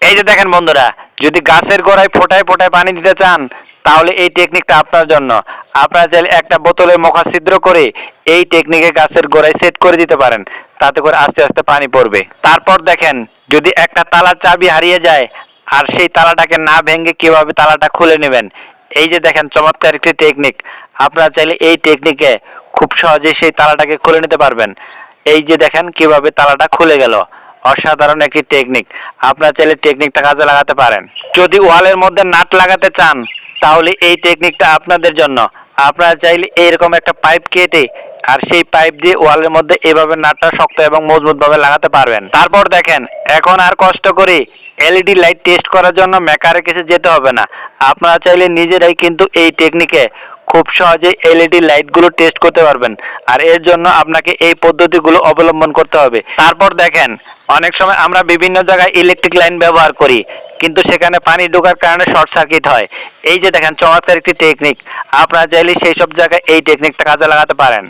এই যে দেখেন বন্ধুরা, যদি গাছের গোড়ায় ফোটায় ফোটায় পানি দিতে চান তাহলে এই টেকনিকটা আপনার জন্য। আপনারা চাইলে একটা বোতলের মুখা ছিদ্র করে এই টেকনিকে গাছের গোড়ায় সেট করে দিতে পারেন, তাতে করে আস্তে আস্তে পানি পড়বে। তারপর দেখেন, যদি একটা তালার চাবি হারিয়ে যায় আর সেই তালাটাকে না ভেঙে কিভাবে তালাটা খুলে নেবেন, এই যে দেখেন চমৎকার একটি টেকনিক। আপনারা চাইলে এই টেকনিকে খুব সহজেই সেই তালাটাকে খুলে নিতে পারবেন। এই যে দেখেন কিভাবে তালাটা খুলে গেল, অসাধারণ একটি টেকনিক। আপনারা চাইলে টেকনিকটা কাজে লাগাতে পারেন। যদি ওয়ালের মধ্যে নাট লাগাতে চান তাহলে এই টেকনিকটা আপনাদের জন্য। আপনারা চাইলে এইরকম একটা পাইপ কেটে আর সেই পাইপ দিয়ে ওয়ালের মধ্যে এভাবে নাটটা শক্ত এবং মজবুত ভাবে লাগাতে পারবেন। তারপর দেখেন, এখন আর কষ্ট করে এলইডি লাইট টেস্ট করার জন্য মেকারের কাছে যেতে হবে না। আপনারা চাইলে নিজেরাই কিন্তু এই টেকনিকে খুব সহজেই এলইডি লাইটগুলো টেস্ট করতে পারবেন। আর এর জন্য আপনাকে এই পদ্ধতিগুলো অবলম্বন করতে হবে। তারপর দেখেন, অনেক সময় আমরা বিভিন্ন জায়গায় ইলেকট্রিক লাইন ব্যবহার করি, কিন্তু সেখানে পানি ঢোকার কারণে শর্ট সার্কিট হয়। এই যে দেখেন চমৎকার একটি টেকনিক, আপনারা চাইলে সেই সব জায়গায় এই টেকনিকটা কাজে লাগাতে পারেন।